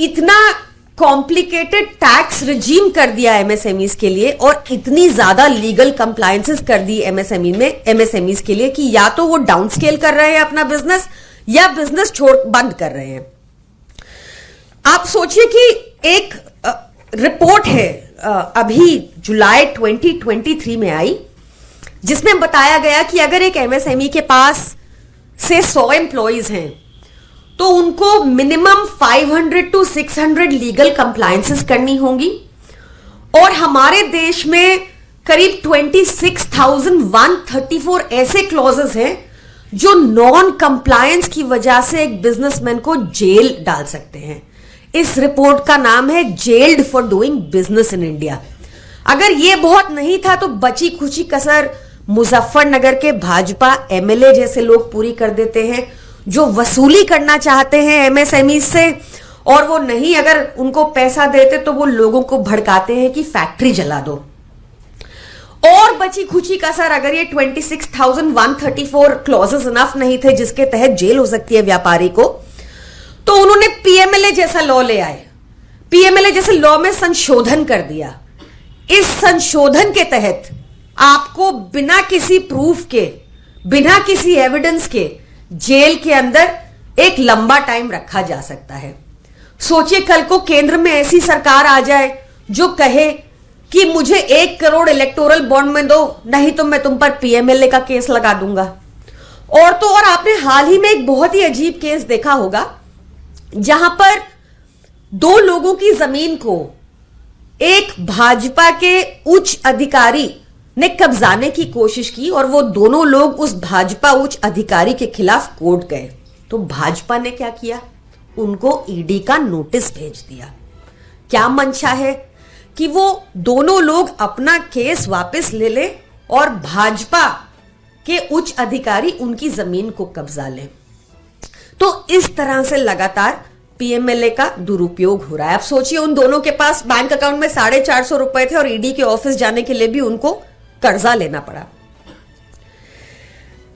इतना complicated tax regime कर दिया एमएसएमईज के लिए और इतनी ज्यादा लीगल कंप्लायंसेस कर दी एमएसएमईज के लिए कि या तो वो डाउन स्केल कर रहे हैं अपना बिजनेस या बिजनेस छोड़ बंद कर रहे हैं। आप सोचिए कि एक रिपोर्ट है अभी जुलाई 2023 में आई, जिसमें बताया गया कि अगर एक एमएसएमई के पास से 100 एम्प्लॉइज हैं तो उनको मिनिमम 500 to 600 लीगल कंप्लायंसेस करनी होंगी और हमारे देश में करीब 26,134 ऐसे क्लॉजेस हैं जो नॉन कंप्लायंस की वजह से एक बिजनेसमैन को जेल डाल सकते हैं। इस रिपोर्ट का नाम है gelled for doing business in India. अगर ये बहुत नहीं था तो बची खुची कसर मुजफ्फरनगर के भाजपा एमएलए जैसे लोग पूरी कर देते हैं, जो वसूली करना चाहते हैं एमएसएमई से, और वो नहीं अगर उनको पैसा देते तो वो लोगों को भड़काते हैं कि फैक्ट्री जला दो। और बची खुची कसर अगर ये 26,134 क्लॉजेस इनफ नहीं थे जिसके तहत जेल हो सकती है व्यापारी को, तो उन्होंने पीएमएलए जैसा लॉ ले आए। पीएमएलए जैसे लॉ में संशोधन कर दिया। इस संशोधन के तहत आपको बिना किसी प्रूफ के, बिना किसी एविडेंस के जेल के अंदर एक लंबा टाइम रखा जा सकता है। सोचिए कल को केंद्र में ऐसी सरकार आ जाए जो कहे कि मुझे 1 करोड़ इलेक्टोरल बॉन्ड में दो, नहीं तो मैं तुम पर पीएमएलए का केस लगा दूंगा। और तो और आपने हाल ही में एक बहुत ही अजीब केस देखा होगा जहां पर 2 लोगों की जमीन को एक भाजपा के उच्च अधिकारी ने कब्जाने की कोशिश की और वो दोनों लोग उस भाजपा उच्च अधिकारी के खिलाफ कोर्ट गए। तो भाजपा ने क्या किया? उनको ईडी का नोटिस भेज दिया। क्या मंशा है कि वो दोनों लोग अपना केस वापस ले ले और भाजपा के उच्च अधिकारी उनकी जमीन को कब्जा लें। तो इस तरह से लगातार पीएमएलए का दुरुपयोग हो रहा है। अब सोचिए उन दोनों के पास बैंक अकाउंट में 450 रुपए थे और ईडी के ऑफिस जाने के लिए भी उनको कर्जा लेना पड़ा।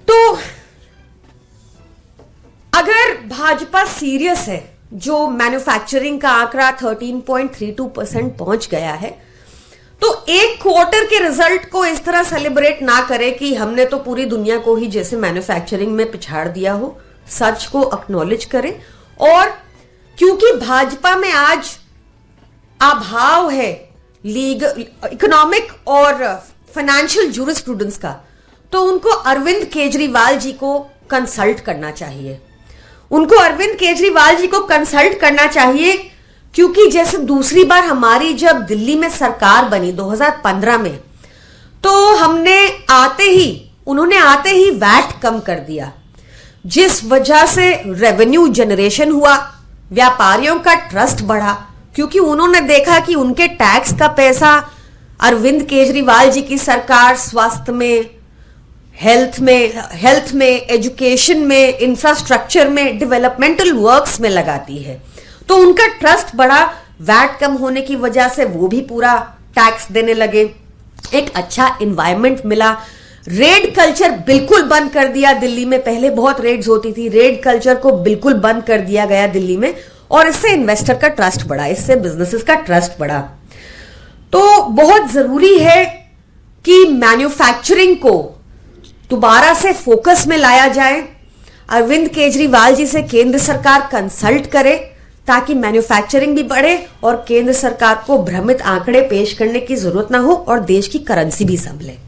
तो अगर भाजपा सीरियस है, जो मैन्युफैक्चरिंग का आंकड़ा 13.32% पहुंच गया है, तो एक क्वार्टर के रिजल्ट को इस तरह सेलिब्रेट ना करे कि हमने तो पूरी दुनिया को ही जैसे मैन्युफैक्चरिंग में पिछाड़ दिया हो। सच को एक्नॉलेज करें। और क्योंकि भाजपा में आज अभाव है लीगल, इकोनॉमिक और फाइनेंशियल जूरिस्प्रूडेंस का, तो उनको अरविंद केजरीवाल जी को कंसल्ट करना चाहिए। उनको अरविंद केजरीवाल जी को कंसल्ट करना चाहिए क्योंकि जैसे दूसरी बार हमारी जब दिल्ली में सरकार बनी 2015 में, तो उन्होंने आते ही वैट कम कर दिया, जिस वजह से रेवेन्यू जनरेशन हुआ, व्यापारियों का ट्रस्ट बढ़ा, क्योंकि उन्होंने देखा कि उनके टैक्स का पैसा अरविंद केजरीवाल जी की सरकार स्वास्थ्य में, हेल्थ में, एजुकेशन में, इंफ्रास्ट्रक्चर में, डेवलपमेंटल वर्क्स में लगाती है। तो उनका ट्रस्ट बढ़ा। वैट कम होने की वजह से वो भी पूरा टैक्स देने लगे। एक अच्छा इन्वायरमेंट मिला। रेड कल्चर बिल्कुल बंद कर दिया दिल्ली में। पहले बहुत रेड्स होती थी, रेड कल्चर को बिल्कुल बंद कर दिया गया दिल्ली में, और इससे इन्वेस्टर का ट्रस्ट बढ़ा, इससे बिजनेसेस का ट्रस्ट बढ़ा। तो बहुत जरूरी है कि मैन्युफैक्चरिंग को दोबारा से फोकस में लाया जाए। अरविंद केजरीवाल जी से केंद्र सरकार कंसल्ट करे ताकि मैन्युफैक्चरिंग भी बढ़े और केंद्र सरकार को भ्रमित आंकड़े पेश करने की जरूरत ना हो और देश की करेंसी भी संभले।